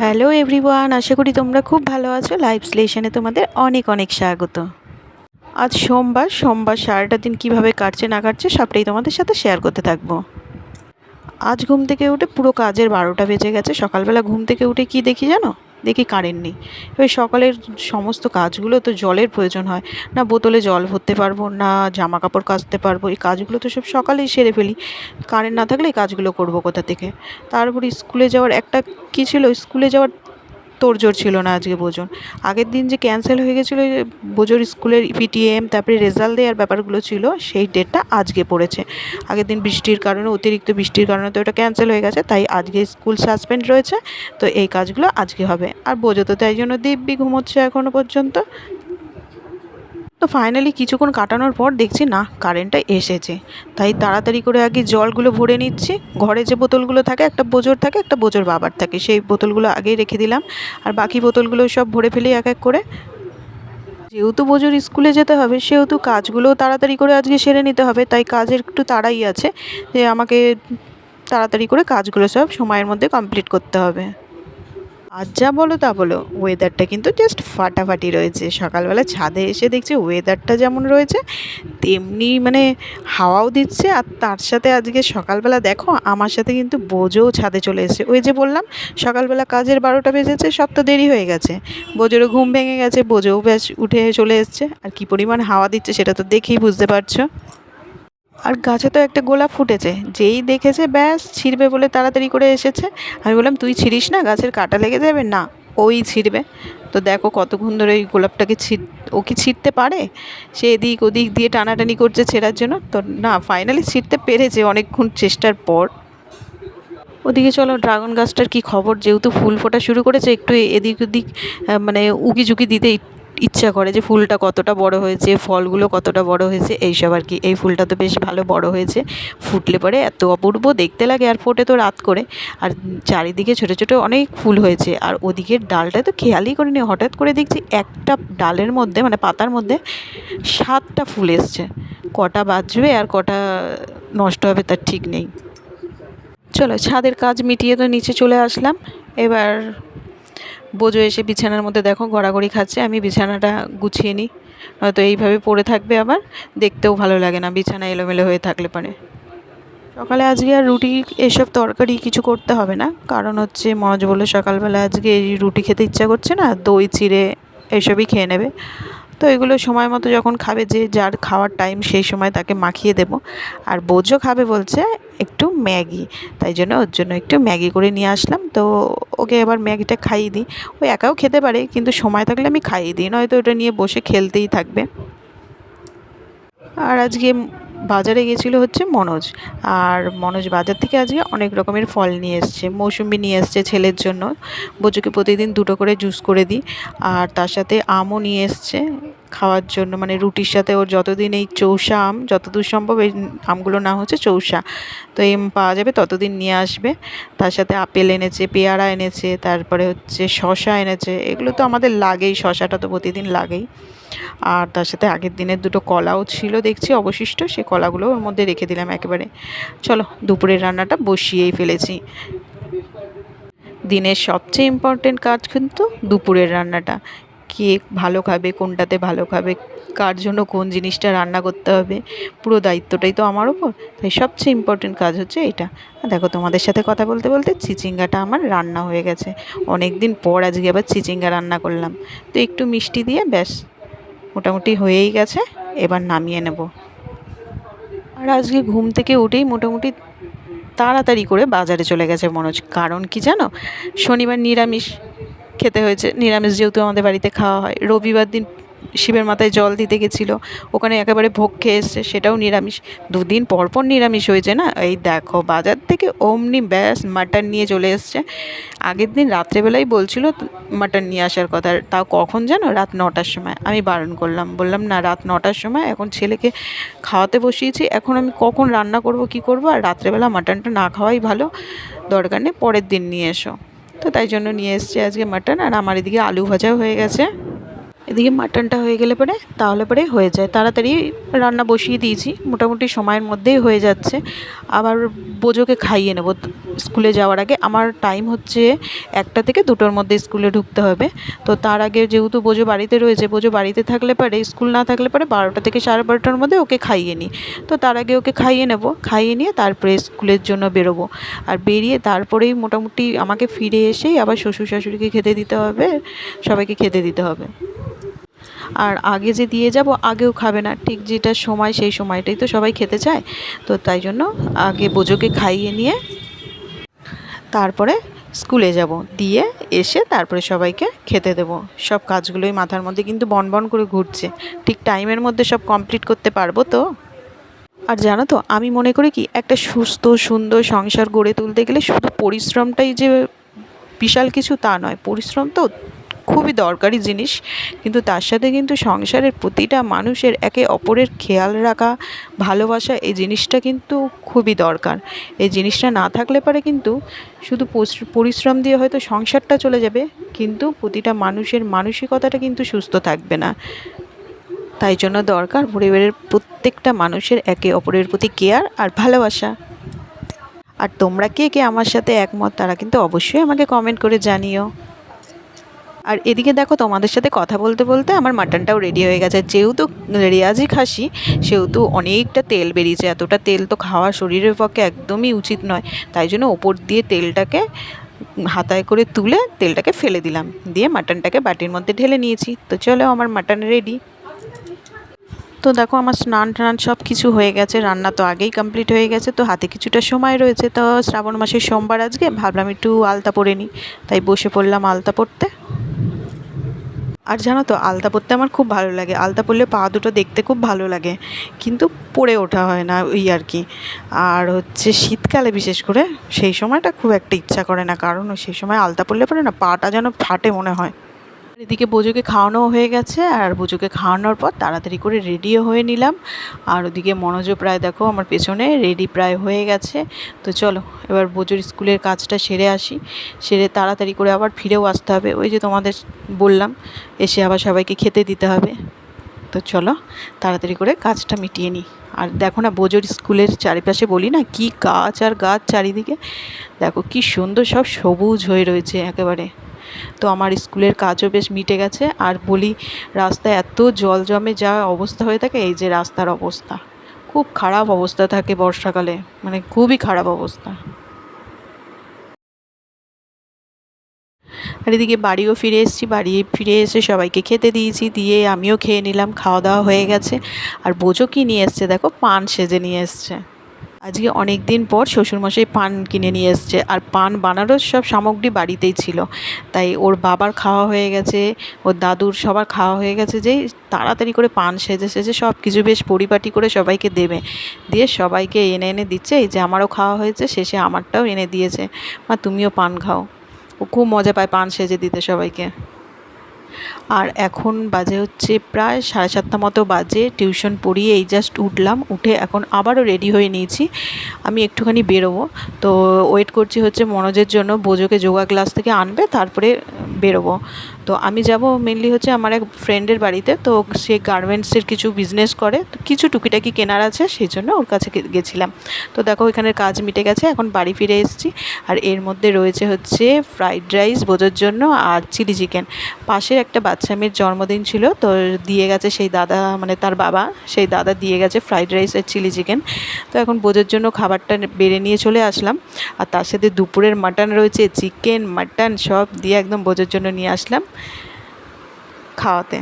Hello everyone, আশা করি তোমরা খুব ভালো আছো। লাইভ স্লেশনে তোমাদের অনেক অনেক স্বাগত। আজ সোমবার সারাটা দিন কীভাবে কাটছে না কাটছে সবটাই তোমাদের সাথে শেয়ার করতে থাকবো। আজ ঘুম থেকে উঠে পুরো কাজের 12টা বেজে গেছে। সকালবেলা ঘুম থেকে উঠে কি দেখি জানো? দেখি কারেন্ট নেই। এবার সকালের সমস্ত কাজগুলো তো জলের প্রয়োজন হয়, না বোতলে জল ভরতে পারবো, না জামা কাপড় কাচতে পারবো। এই কাজগুলো তো সব সকালেই সেরে ফেলি। কারেন্ট না থাকলে এই কাজগুলো করবো কোথা থেকে? তার উপর স্কুলে যাওয়ার একটা কী ছিল, স্কুলে যাওয়ার তোড়জোড় ছিল না আজকে। বোঝন আগের দিন যে ক্যান্সেল হয়ে গেছিলো বোঝোর স্কুলের পিটিএম, তারপরে রেজাল্ট দেওয়ার ব্যাপারগুলো ছিল, সেই ডেটটা আজকে পড়েছে। আগের দিন বৃষ্টির কারণে, অতিরিক্ত বৃষ্টির কারণে তো ওটা ক্যান্সেল হয়ে গেছে, তাই আজকে স্কুল সাসপেন্ড রয়েছে। তো এই কাজগুলো আজকে হবে। আর বোঝো তো, তাই জন্য দিব্যি ঘুমোচ্ছে এখনও পর্যন্ত। তো ফাইনালি কিছুক্ষণ কাটানোর পর দেখছি না, কারেন্টটা এসেছে। তাই তাড়াতাড়ি করে আগে জলগুলো ভরে নিচ্ছি। ঘরে যে বোতলগুলো থাকে, একটা বোঝোর থাকে, একটা বোঝোর বাবার থাকে, সেই বোতলগুলো আগেই রেখে দিলাম। আর বাকি বোতলগুলো সব ভরে ফেলি এক এক করে। যেহেতু বোঝোর স্কুলে যেতে হবে, সেহেতু কাজগুলোও তাড়াতাড়ি করে আজকে সেরে নিতে হবে। তাই কাজের একটু তাড়াই আছে যে আমাকে তাড়াতাড়ি করে কাজগুলো সব সময়ের মধ্যে কমপ্লিট করতে হবে। আজ যা বলো তা বলো, ওয়েদারটা কিন্তু জাস্ট ফাটাফাটি রয়েছে। সকালবেলা ছাদে এসে দেখছি ওয়েদারটা যেমন রয়েছে তেমনি হাওয়াও দিচ্ছে। আর তার সাথে আজকে সকালবেলা দেখো আমার সাথে কিন্তু বোঝোও ছাদে চলে এসেছে। ওই যে বললাম সকালবেলা কাজের 12টা বেজেছে, সব তো দেরি হয়ে গেছে। বোঝোরও ঘুম ভেঙে গেছে, বোঝোও ব্যাস উঠে চলে এসছে। আর কী পরিমাণ হাওয়া দিচ্ছে সেটা তো দেখেই বুঝতে পারছো। আর গাছে তো একটা গোলাপ ফুটেছে, যেই দেখেছে ব্যাস ছিঁড়বে বলে তাড়াতাড়ি করে এসেছে। আমি বললাম তুই ছিঁড়িস না, গাছের কাঁটা লেগে যাবে। না, ওই ছিঁড়বে। তো দেখো কতক্ষণ ধরে ওই গোলাপটাকে ও কি ছিঁড়তে পারে? সে এদিক ওদিক দিয়ে টানাটানি করছে ছেঁড়ার জন্য। তো না, ফাইনালি ছিঁড়তে পেরেছে অনেকক্ষণ চেষ্টার পর। ওদিকে চলো ড্রাগন গাছটার কী খবর। যেহেতু ফুল ফোটা শুরু করেছে, একটু এদিক ওদিক উকি ঝুঁকি দিতে ইচ্ছা করে যে ফুলটা কতটা বড় হয়েছে, ফলগুলো কতটা বড় হয়েছে, এইসব আর কি। এই ফুলটা তো বেশ ভালো বড় হয়েছে, ফুটলে পরে এত অপূর্ব দেখতে লাগে। আর ফোটে তো রাত করে। আর চারিদিকে ছোটো ছোটো অনেক ফুল হয়েছে। আর ওদিকের ডালটায় তো খেয়ালই করিনি, হঠাৎ করে দেখছি একটা ডালের মধ্যে পাতার মধ্যে 7টা ফুল এসছে। কটা বাজবে আর কটা নষ্ট হবে তার ঠিক নেই। চলো ছাদের কাজ মিটিয়ে তো নিচে চলে আসলাম। এবার বোঝো এসে বিছানার মধ্যে দেখো গড়াগড়ি খাচ্ছে। আমি বিছানাটা গুছিয়ে নিই, নয়তো এইভাবে পড়ে থাকবে, আবার দেখতেও ভালো লাগে না বিছানা এলোমেলো হয়ে থাকলে পারে। সকালে আজকে আর রুটি এসব তরকারি কিছু করতে হবে না, কারণ হচ্ছে মনোজ বললো সকালবেলা আজকে এই রুটি খেতে ইচ্ছা করছে না, দই চিড়ে এসবই খেয়ে নেবে। তো এগুলো সময় মতো যখন খাবে, যে যার খাওয়ার টাইম সেই সময় তাকে মাখিয়ে দেব। আর বোঝো খাবে বলছে একটু ম্যাগি, তাই জন্য ওর জন্য একটু ম্যাগি করে নিয়ে আসলাম। তো ওকে এবার ম্যাগিটা খাইয়ে দিই। ও একাও খেতে পারে, কিন্তু সময় থাকলে আমি খাইয়ে দিই, নয়তো ওটা নিয়ে বসে খেলতেই থাকবে। আর আজকে বাজারে গেছিলো হচ্ছে মনোজ। আর মনোজ বাজার থেকে আজকে অনেক রকমের ফল নিয়ে এসছে। মৌসুম্বি নিয়ে এসছে ছেলের জন্য, বোঝোকে প্রতিদিন 2টো করে জুস করে দিই। আর তার সাথে আমও নিয়ে এসছে খাওয়ার জন্য, রুটির সাথে ওর যতদিন এই চৌষা আম, যতদূর সম্ভব এই আমগুলোর নাম হচ্ছে চৌষা, তো এই পাওয়া যাবে ততদিন নিয়ে আসবে। তার সাথে আপেল এনেছে, পেয়ারা এনেছে, তারপরে হচ্ছে শশা এনেছে। এগুলো তো আমাদের লাগেই, শশাটা তো প্রতিদিন লাগেই। আর তার সাথে আগের দিনের 2টো কলাও ছিল দেখছি অবশিষ্ট, সেই কলাগুলো ওর মধ্যে রেখে দিলাম একেবারে। চলো দুপুরের রান্নাটা বসিয়েই ফেলেছি। দিনের সবচেয়ে ইম্পর্টেন্ট কাজ কিন্তু দুপুরের রান্নাটা। কে ভালো খাবে, কোনটাতে ভালো খাবে, কার জন্য কোন জিনিসটা রান্না করতে হবে, পুরো দায়িত্বটাই তো আমার ওপর। তাই সবচেয়ে ইম্পর্টেন্ট কাজ হচ্ছে এটা। দেখো তোমাদের সাথে কথা বলতে বলতে চিচিঙ্গাটা আমার রান্না হয়ে গেছে। অনেক দিন পর আজকে আবার চিচিঙ্গা রান্না করলাম। তো একটু মিষ্টি দিয়ে ব্যাস মোটামুটি হয়েই গেছে, এবার নামিয়ে নেব। আর আজকে ঘুম থেকে উঠেই মোটামুটি তাড়াতাড়ি করে বাজারে চলে গেছে মনোজ। কারণ কি জানো, শনিবার নিরামিষ খেতে হয়েছে। নিরামিষ যেহেতু আমাদের বাড়িতে খাওয়া হয়। রবিবার দিন শিবের মাথায় জল দিতে গেছিলো, ওখানে একেবারে ভোগ খেয়ে এসছে, সেটাও নিরামিষ। 2 দিন পর পর নিরামিষ হয়েছে না। এই দেখো বাজার থেকে অমনি ব্যাস মাটন নিয়ে চলে এসছে। আগের দিন রাত্রেবেলাই বলছিল মাটন নিয়ে আসার কথা, তাও কখন জানো, রাত 9টার সময়। আমি বারণ করলাম, বললাম না রাত 9টার সময়, এখন ছেলেকে খাওয়াতে বসিয়েছি, এখন আমি কখন রান্না করব কি করব, আর রাত্রেবেলা মাটনটা না খাওয়াই ভালো, দরকার নেই পরের দিন নিয়ে এসো। তো তাই জন্য নিয়ে এসছে আজকে মাটন। আর আমার এদিকে আলু ভাজাও হয়ে গেছে। এদিকে মাটনটা হয়ে গেলে তাহলে হয়ে যায়, তাড়াতাড়ি রান্না বসিয়ে দিয়েছি, মোটামুটি সময়ের মধ্যেই হয়ে যাচ্ছে। আবার বোঝোকে খাইয়ে নেব, স্কুলে যাওয়ার আগে আমার টাইম হচ্ছে 1টা থেকে 2টোর মধ্যে স্কুলে ঢুকতে হবে। তো তার আগে যেহেতু বোঝো বাড়িতে রয়েছে, বোঝো বাড়িতে থাকলে পারে, স্কুল না থাকলে পারে 12টা থেকে 12:30টার মধ্যে ওকে খাইয়ে নিই। তো তার আগে ওকে খাইয়ে নেব, খাইয়ে নিয়ে তারপরে স্কুলের জন্য বেরোবো। আর বেরিয়ে তারপরেই মোটামুটি আমাকে ফিরে এসেই আবার শ্বশুর শাশুড়িকে খেতে দিতে হবে, সবাইকে খেতে দিতে হবে। আর আগে যে দিয়ে যাব, আগেও খাবে না, ঠিক যেটা সময় সেই সময়টাই তো সবাই খেতে চায়। তো তাই জন্য আগে বোঝোকে খাইয়ে নিয়ে তারপরে স্কুলে যাব, দিয়ে এসে তারপরে সবাইকে খেতে দেব। সব কাজগুলোই মাথার মধ্যে কিন্তু বনবন করে ঘুরছে, ঠিক টাইমের মধ্যে সব কমপ্লিট করতে পারবো তো। আর জানো তো, আমি মনে করি কি, একটা সুস্থ সুন্দর সংসার গড়ে তুলতে গেলে শুধু পরিশ্রমটাই যে বিশাল কিছু তা নয়, পরিশ্রম তো খুবই দরকারি জিনিস, কিন্তু তার সাথে কিন্তু সংসারের প্রতিটা মানুষের একে অপরের খেয়াল রাখা, ভালোবাসা, এই জিনিসটা কিন্তু খুবই দরকার। এই জিনিসটা না থাকলে পারে কিন্তু শুধু পরিশ্রম দিয়ে হয়তো সংসারটা চলে যাবে, কিন্তু প্রতিটা মানুষের মানসিকতাটা কিন্তু সুস্থ থাকবে না। তাই জন্য দরকার পরিবারের প্রত্যেকটা মানুষের একে অপরের প্রতি কেয়ার আর ভালোবাসা। আর তোমরা কে কে আমার সাথে একমত তারা কিন্তু অবশ্যই আমাকে কমেন্ট করে জানিও। আর এদিকে দেখো, তোমাদের সাথে কথা বলতে বলতে আমার মাটনটাও রেডি হয়ে গেছে। যেহেতু রেয়াজি খাসি, সেহেতু অনেকটা তেল বেরিয়েছে। এতটা তেল তো খাওয়া শরীরের পক্ষে একদমই উচিত নয়। তাই জন্য ওপর দিয়ে তেলটাকে হাতায় করে তুলে তেলটাকে ফেলে দিলাম, দিয়ে মাটনটাকে বাটির মধ্যে ঢেলে নিয়েছি। তো চলো, আমার মাটন রেডি। তো দেখো, আমার স্নান টান সব কিছু হয়ে গেছে, রান্না তো আগেই কমপ্লিট হয়ে গেছে। তো হাতে কিছুটা সময় রয়েছে, তো শ্রাবণ মাসের সোমবার আজকে, ভাবলাম একটু আলতা পরে নিই, তাই বসে পড়লাম আলতা পরতে। আর জানো তো, আলতা পরতে আমার খুব ভালো লাগে। আলতা পরলে পা দুটো দেখতে খুব ভালো লাগে, কিন্তু পরে ওঠা হয় না, ওই আর কি। আর হচ্ছে শীতকালে বিশেষ করে সেই সময়টা খুব একটা ইচ্ছা করে না, কারণ সেই সময় আলতা পরলে পরে না পাটা যেন ফাটে মনে হয়। এদিকে বোঝোকে খাওয়ানো হয়ে গেছে, আর বোঝোকে খাওয়ানোর পর তাড়াতাড়ি করে রেডিও হয়ে নিলাম। আর ওদিকে মনোজও প্রায় দেখো আমার পেছনে রেডি প্রায় হয়ে গেছে। তো চলো, এবার বোঝোর স্কুলের কাজটা সেরে আসি, সেরে তাড়াতাড়ি করে আবার ফিরেও আসতে হবে। ওই যে তোমাদের বললাম, এসে আবার সবাইকে খেতে দিতে হবে। তো চলো তাড়াতাড়ি করে কাজটা মিটিয়ে নিই। আর দেখো না, বোঝোর স্কুলের চারিপাশে বলি না, কি গাছ আর গাছ চারিদিকে, দেখো কি সুন্দর সব সবুজ হয়ে রয়েছে একেবারে। তো আমার স্কুলের কাজও বেশ মিটে গেছে। আর বলি, রাস্তায় এত জল জমে যা অবস্থা হয়ে থাকে, এই যে রাস্তার অবস্থা, খুব খারাপ অবস্থা থাকে বর্ষাকালে, মানে খুবই খারাপ অবস্থা। আর এদিকে বাড়িও ফিরে এসেছি, বাড়ি ফিরে এসে সবাইকে খেতে দিয়েছি, দিয়ে আমিও খেয়ে নিলাম, খাওয়া দাওয়া হয়ে গেছে। আর বোঝো কি নিয়ে এসছে, দেখো পান সেজে নিয়ে এসছে। আজকে অনেক দিন পর শ্বশুরমশাই পান কিনে নিয়ে এসছে, আর পান বানানোর সব সামগ্রী বাড়িতেই ছিল। তাই ওর বাবার খাওয়া হয়ে গেছে, ওর দাদুর সবার খাওয়া হয়ে গেছে, যেই তাড়াতাড়ি করে পান সেজে সেজে সব কিছু বেশ পরিপাটি করে সবাইকে দেবে, দিয়ে সবাইকে এনে এনে দিচ্ছে। এই যে আমারও খাওয়া হয়েছে, শেষে আমারটাও এনে দিয়েছে, মা তুমিও পান খাও। ও খুব মজা পায় পান সেজে দিতে সবাইকে। আর এখন বাজে হচ্ছে প্রায় 7:30 মতো বাজে, টিউশন পড়িয়ে এই জাস্ট উঠলাম, উঠে এখন আবারও রেডি হয়ে নিয়েছি, আমি একটুখানি বেরোবো। তো ওয়েট করছি হচ্ছে মনোজের জন্য, বোঝোকে যোগা ক্লাস থেকে আনবে, তারপরে বেরোবো। তো আমি যাব মেনলি হচ্ছে আমার এক ফ্রেন্ডের বাড়িতে। তো সে গার্মেন্টসের কিছু বিজনেস করে, তো কিছু টুকিটাকি কেনার আছে, সেই জন্য ওর কাছে গেছিলাম। তো দেখো, এখানের কাজ মিটে গেছে, এখন বাড়ি ফিরে এসেছি। আর এর মধ্যে রয়েছে হচ্ছে ফ্রাইড রাইস বোঝোর জন্য, আর চিলি চিকেন। পাশের একটা বাচ্চা মেয়ের জন্মদিন ছিল, তো দিয়ে গেছে সেই দাদা, মানে তার বাবা, সেই দাদা দিয়ে গেছে ফ্রাইড রাইস আর চিলি চিকেন। তো এখন বোঝোর জন্য খাবারটা বেড়ে নিয়ে চলে আসলাম। আর তার সাথে দুপুরের মাটন রয়েছে, চিকেন মাটন সব দিয়ে একদম বোঝোর জন্য নিয়ে আসলাম খাওয়াতে।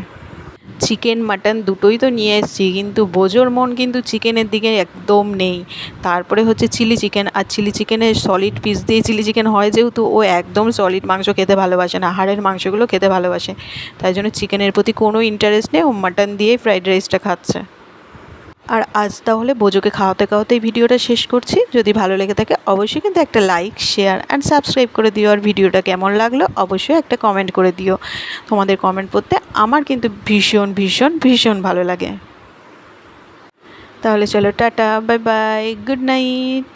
চিকেন মাটন দুটোই তো নিয়ে এসেছি, কিন্তু বোঝোর মন কিন্তু চিকেনের দিকে একদম নেই। তারপরে হচ্ছে চিলি চিকেন, আর চিলি চিকেনের সলিড পিস দিয়ে চিলি চিকেন হয়, যেহেতু ও একদম সলিড মাংস খেতে ভালোবাসে না, হাড়ের মাংসগুলো খেতে ভালোবাসে, তাই জন্য চিকেনের প্রতি কোনো ইন্টারেস্ট নেই, ও মাটন দিয়েই ফ্রাইড রাইসটা খাচ্ছে। আর আজ তাহলে বোঝোকে খাওয়াতে খাওয়াতেই ভিডিওটা শেষ করছি। যদি ভালো লেগে থাকে অবশ্যই কিন্তু একটা লাইক, শেয়ার অ্যান্ড সাবস্ক্রাইব করে দিও। আর ভিডিওটা কেমন লাগলো অবশ্যই একটা কমেন্ট করে দিও। তোমাদের কমেন্ট পড়তে আমার কিন্তু ভীষণ ভীষণ ভীষণ ভালো লাগে। তাহলে চলো, tata, bye bye, good night.